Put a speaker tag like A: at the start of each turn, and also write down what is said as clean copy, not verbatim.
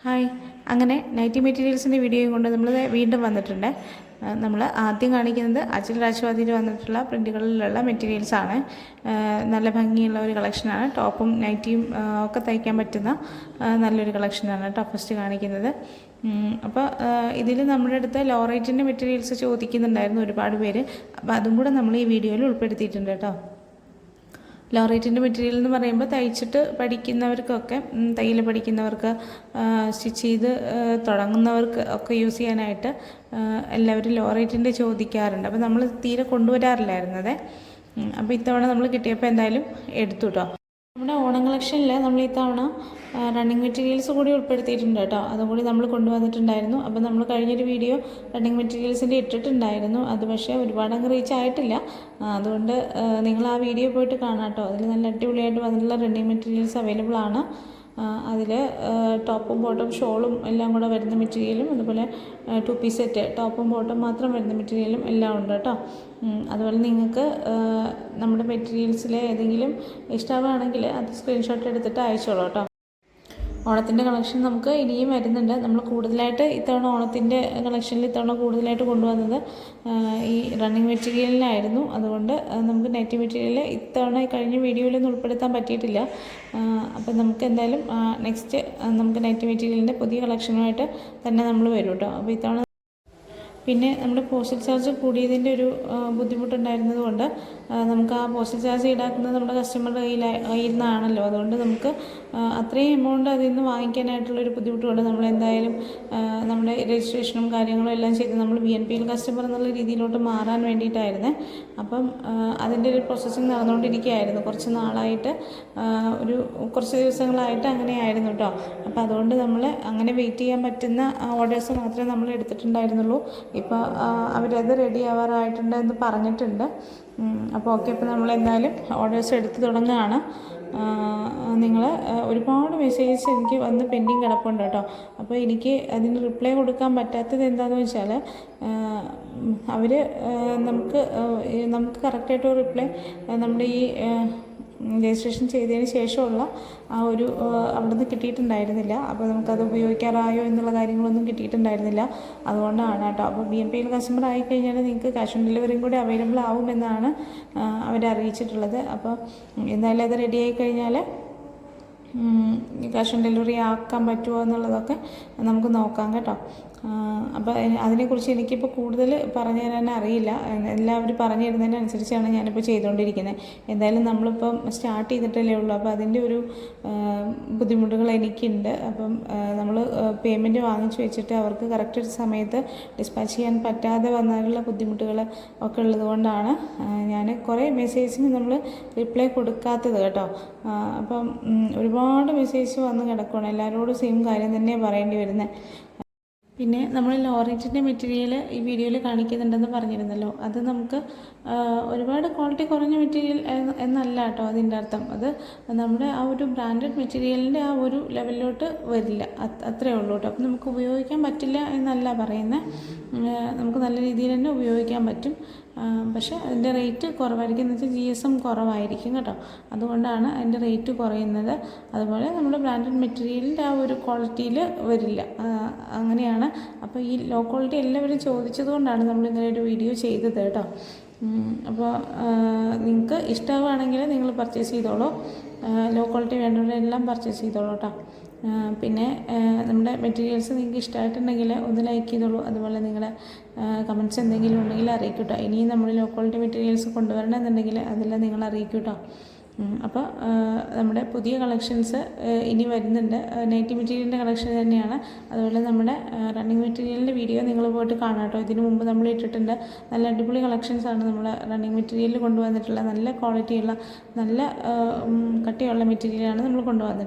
A: Hi. അങ്ങനെ nightie മെറ്റീരിയൽസിൻ്റെ വീഡിയോയും കൊണ്ട് നമ്മൾ വീണ്ടും വന്നിട്ടുണ്ട്. നമ്മൾ ആദ്യം കാണിക്കുന്നത് അജൽ രാജവാദിയിൽ വന്നിട്ടുള്ള പ്രിൻറ്റുകളിലുള്ള മെറ്റീരിയൽസാണ്. നല്ല ഭംഗിയുള്ള ഒരു കളക്ഷനാണ്. ടോപ്പും നൈറ്റിയും ഒക്കെ തയ്ക്കാൻ പറ്റുന്ന നല്ലൊരു കളക്ഷനാണ് കേട്ടോ ഫസ്റ്റ് കാണിക്കുന്നത്. അപ്പോൾ ഇതിൽ നമ്മുടെ അടുത്ത് ലോ റേറ്റിൻ്റെ മെറ്റീരിയൽസ് ചോദിക്കുന്നുണ്ടായിരുന്നു ഒരുപാട് പേര്. അപ്പോൾ അതും കൂടെ നമ്മൾ ഈ വീഡിയോയിൽ ഉൾപ്പെടുത്തിയിട്ടുണ്ട് കേട്ടോ. ലോ റേറ്റിൻ്റെ മെറ്റീരിയൽ എന്ന് പറയുമ്പോൾ തയ്ച്ചിട്ട് പഠിക്കുന്നവർക്കൊക്കെ, തയ്യൽ പഠിക്കുന്നവർക്ക്, സ്റ്റിച്ച് ചെയ്ത് തുടങ്ങുന്നവർക്ക് ഒക്കെ യൂസ് ചെയ്യാനായിട്ട് എല്ലാവരും ലോ റേറ്റിൻ്റെ ചോദിക്കാറുണ്ട്. അപ്പോൾ നമ്മൾ തീരെ കൊണ്ടുവരാറില്ലായിരുന്നത്. അപ്പോൾ ഇത്തവണ നമ്മൾ കിട്ടിയപ്പോൾ എന്തായാലും എടുത്തു കേട്ടോ. നമ്മുടെ ഓണം കളക്ഷനിൽ നമ്മൾ ഇത്തവണ റണ്ണിങ് മെറ്റീരിയൽസ് കൂടി ഉൾപ്പെടുത്തിയിട്ടുണ്ട് കേട്ടോ. അതും കൂടി നമ്മൾ കൊണ്ടുവന്നിട്ടുണ്ടായിരുന്നു. അപ്പോൾ നമ്മൾ കഴിഞ്ഞൊരു വീഡിയോ റണ്ണിങ് മെറ്റീരിയൽസിൻ്റെ ഇട്ടിട്ടുണ്ടായിരുന്നു. അത് പക്ഷേ ഒരുപാടങ്ങ് റീച്ച് ആയിട്ടില്ല. അതുകൊണ്ട് നിങ്ങൾ ആ വീഡിയോ പോയിട്ട് കാണാം കേട്ടോ. അതിൽ നല്ല അടിപൊളിയായിട്ട് വന്നിട്ടുള്ള റണ്ണിങ് മെറ്റീരിയൽസ് അവൈലബിൾ ആണ്. അതിൽ ടോപ്പും ബോട്ടും ഷോളും എല്ലാം കൂടെ വരുന്ന മെറ്റീരിയലും, അതുപോലെ 2 പീസ് സെറ്റ് ടോപ്പും ബോട്ടും മാത്രം വരുന്ന മെറ്റീരിയലും എല്ലാം ഉണ്ട് കേട്ടോ. അതുപോലെ നിങ്ങൾക്ക് നമ്മുടെ മെറ്റീരിയൽസിലെ ഏതെങ്കിലും ഇഷ്ടമാണെങ്കിൽ അത് സ്ക്രീൻഷോട്ട് എടുത്തിട്ട് അയച്ചോളൂ കേട്ടോ. ഓണത്തിൻ്റെ കളക്ഷൻ നമുക്ക് ഇനിയും വരുന്നുണ്ട്. നമ്മൾ കൂടുതലായിട്ട് ഇത്തവണ ഓണത്തിൻ്റെ കളക്ഷനിൽ ഇത്തവണ കൂടുതലായിട്ട് കൊണ്ടുവന്നത് ഈ റണ്ണിങ് മെറ്റീരിയലിനായിരുന്നു. അതുകൊണ്ട് നമുക്ക് നൈറ്റി മെറ്റീരിയൽ ഇത്തവണ കഴിഞ്ഞ വീഡിയോയിലൊന്നും ഉൾപ്പെടുത്താൻ പറ്റിയിട്ടില്ല. അപ്പം നമുക്ക് എന്തായാലും നെക്സ്റ്റ് നമുക്ക് നൈറ്റി മെറ്റീരിയലിൻ്റെ പുതിയ കളക്ഷനുമായിട്ട് തന്നെ നമ്മൾ വരും കേട്ടോ. അപ്പോൾ ഇത്തവണ പിന്നെ നമ്മുടെ പോസ്റ്റൽ ചാർജ് കൂടിയതിൻ്റെ ഒരു ബുദ്ധിമുട്ടുണ്ടായിരുന്നത് കൊണ്ട് നമുക്ക് ആ പോസ്റ്റൽ ചാർജ് ഈടാക്കുന്നത് നമ്മുടെ കസ്റ്റമറുടെ കയ്യിൽ നിന്നാണല്ലോ. അതുകൊണ്ട് നമുക്ക് അത്രയും എമൗണ്ട് അതിൽ നിന്ന് വാങ്ങിക്കാനായിട്ടുള്ളൊരു ബുദ്ധിമുട്ട് കൊണ്ട് നമ്മളെന്തായാലും നമ്മുടെ രജിസ്ട്രേഷനും കാര്യങ്ങളും എല്ലാം ചെയ്ത് നമ്മൾ BNPL കസ്റ്റമർ എന്നുള്ള രീതിയിലോട്ട് മാറാൻ വേണ്ടിയിട്ടായിരുന്നേ. അപ്പം അതിൻ്റെ ഒരു പ്രോസസ്സിങ് നടന്നുകൊണ്ടിരിക്കുകയായിരുന്നു കുറച്ച് നാളായിട്ട്, കുറച്ച് ദിവസങ്ങളായിട്ട് അങ്ങനെയായിരുന്നു കേട്ടോ. അപ്പോൾ അതുകൊണ്ട് നമ്മൾ അങ്ങനെ വെയിറ്റ് ചെയ്യാൻ പറ്റുന്ന ഓർഡേഴ്സ് മാത്രമേ നമ്മൾ എടുത്തിട്ടുണ്ടായിരുന്നുള്ളൂ. ഇപ്പോൾ അവരത് റെഡി ആവാറായിട്ടുണ്ട് എന്ന് പറഞ്ഞിട്ടുണ്ട്. അപ്പോൾ ഓക്കെ, ഇപ്പോൾ നമ്മളെന്തായാലും ഓർഡേഴ്സ് എടുത്ത് തുടങ്ങുകയാണ്. നിങ്ങൾ ഒരുപാട് മെസ്സേജസ് എനിക്ക് വന്ന് പെൻഡിങ് കിടപ്പുണ്ട് കേട്ടോ. അപ്പോൾ എനിക്ക് അതിന് റിപ്ലൈ കൊടുക്കാൻ പറ്റാത്തത് എന്താണെന്ന് വെച്ചാൽ അവർ നമുക്ക് കറക്റ്റായിട്ട് റിപ്ലൈ നമ്മുടെ ഈ രജിസ്ട്രേഷൻ ചെയ്തതിന് ശേഷമുള്ള ആ ഒരു അവിടെ നിന്ന് കിട്ടിയിട്ടുണ്ടായിരുന്നില്ല. അപ്പോൾ നമുക്കത് ഉപയോഗിക്കാറായോ എന്നുള്ള കാര്യങ്ങളൊന്നും കിട്ടിയിട്ടുണ്ടായിരുന്നില്ല. അതുകൊണ്ടാണ് കേട്ടോ. അപ്പോൾ BNPL കസ്റ്റമർ ആയിക്കഴിഞ്ഞാൽ നിങ്ങൾക്ക് ക്യാഷ് ഓൺ ഡെലിവറിയും കൂടി അവൈലബിൾ ആവുമെന്നാണ് അവർ അറിയിച്ചിട്ടുള്ളത്. അപ്പോൾ എന്തായാലും അത് റെഡി ആയിക്കഴിഞ്ഞാൽ ക്യാഷ് ഓൺ ഡെലിവറി ആക്കാൻ പറ്റുമോ എന്നുള്ളതൊക്കെ നമുക്ക് നോക്കാം കേട്ടോ. അപ്പോൾ അതിനെക്കുറിച്ച് എനിക്കിപ്പോൾ കൂടുതൽ പറഞ്ഞു തരാൻ അറിയില്ല. എല്ലാവരും പറഞ്ഞു തരുന്നതിനനുസരിച്ചാണ് ഞാനിപ്പോൾ ചെയ്തുകൊണ്ടിരിക്കുന്നത്. എന്തായാലും നമ്മളിപ്പം സ്റ്റാർട്ട് ചെയ്തിട്ടല്ലേ ഉള്ളൂ. അപ്പോൾ അതിൻ്റെ ഒരു ബുദ്ധിമുട്ടുകൾ എനിക്കുണ്ട്. അപ്പം നമ്മൾ പേയ്മെൻറ്റ് വാങ്ങിച്ചു വെച്ചിട്ട് അവർക്ക് കറക്റ്റ് സമയത്ത് ഡിസ്പാച്ച് ചെയ്യാൻ പറ്റാതെ വന്നാലുള്ള ബുദ്ധിമുട്ടുകൾ ഒക്കെ ഉള്ളത് കൊണ്ടാണ് ഞാൻ കുറേ മെസ്സേജിന് നമ്മൾ റിപ്ലൈ കൊടുക്കാത്തത് കേട്ടോ. അപ്പം ഒരുപാട് മെസ്സേജ് വന്ന് കിടക്കുകയാണ്. എല്ലാവരോടും സെയിം കാര്യം തന്നെ പറയേണ്ടി വരുന്നത്. പിന്നെ നമ്മൾ ലോ റേറ്റിൻ്റെ മെറ്റീരിയൽ ഈ വീഡിയോയിൽ കാണിക്കുന്നുണ്ടെന്ന് പറഞ്ഞിരുന്നല്ലോ. അത് നമുക്ക് ഒരുപാട് ക്വാളിറ്റി കുറഞ്ഞ മെറ്റീരിയൽ എന്നല്ല കേട്ടോ അതിൻ്റെ അർത്ഥം. അത് നമ്മുടെ ആ ഒരു ബ്രാൻഡഡ് മെറ്റീരിയലിൻ്റെ ആ ഒരു ലെവലിലോട്ട് വരില്ല, അത്രയേ ഉള്ളൂ കേട്ടോ. അപ്പം നമുക്ക് ഉപയോഗിക്കാൻ പറ്റില്ല എന്നല്ല പറയുന്നത്. നമുക്ക് നല്ല രീതിയിൽ തന്നെ ഉപയോഗിക്കാൻ പറ്റും. പക്ഷേ അതിൻ്റെ റേറ്റ് കുറവായിരിക്കും. എന്ന് വെച്ചാൽ GSM കുറവായിരിക്കും കേട്ടോ. അതുകൊണ്ടാണ് അതിൻ്റെ റേറ്റ് കുറയുന്നത്. അതുപോലെ നമ്മുടെ ബ്രാൻഡഡ് മെറ്റീരിയലിൻ്റെ ആ ഒരു ക്വാളിറ്റിയിൽ വരില്ല, അങ്ങനെയാണ്. അപ്പോൾ ഈ ലോ ക്വാളിറ്റി എല്ലാവരും ചോദിച്ചതുകൊണ്ടാണ് നമ്മളിങ്ങനെ ഒരു വീഡിയോ ചെയ്തത് കേട്ടോ. അപ്പോൾ നിങ്ങൾക്ക് ഇഷ്ടമാവുകയാണെങ്കിൽ നിങ്ങൾ പർച്ചേസ് ചെയ്തോളൂ. ലോ ക്വാളിറ്റി വേണ്ടവരെല്ലാം പർച്ചേസ് ചെയ്തോളൂ കേട്ടോ. പിന്നെ നമ്മുടെ മെറ്റീരിയൽസ് നിങ്ങൾക്ക് ഇഷ്ടമായിട്ടുണ്ടെങ്കിൽ ഒന്ന് ലൈക്ക് ചെയ്തോളൂ. അതുപോലെ നിങ്ങളുടെ കമൻറ്റ്സ് എന്തെങ്കിലും ഉണ്ടെങ്കിൽ അറിയിക്കും കേട്ടോ. ഇനിയും നമ്മൾ ലോ ക്വാളിറ്റി മെറ്റീരിയൽസ് കൊണ്ടുവരണമെന്നുണ്ടെങ്കിൽ അതെല്ലാം നിങ്ങൾ അറിയിക്കും കേട്ടോ. അപ്പോൾ നമ്മുടെ പുതിയ കളക്ഷൻസ് ഇനി വരുന്നുണ്ട്. നൈറ്റി മെറ്റീരിയലിൻ്റെ കളക്ഷൻ തന്നെയാണ്. അതുപോലെ നമ്മുടെ റണ്ണിങ് മെറ്റീരിയലിൻ്റെ വീഡിയോ നിങ്ങൾ പോയിട്ട് കാണാം കേട്ടോ. ഇതിനു മുമ്പ് നമ്മൾ ഇട്ടിട്ടുണ്ട്. നല്ല അടിപൊളി കളക്ഷൻസാണ് നമ്മൾ റണ്ണിങ് മെറ്റീരിയലിൽ കൊണ്ടുവന്നിട്ടുള്ള. നല്ല ക്വാളിറ്റിയുള്ള, നല്ല കട്ടിയുള്ള മെറ്റീരിയലാണ് നമ്മൾ കൊണ്ടുവന്നിട്ടുള്ളത്.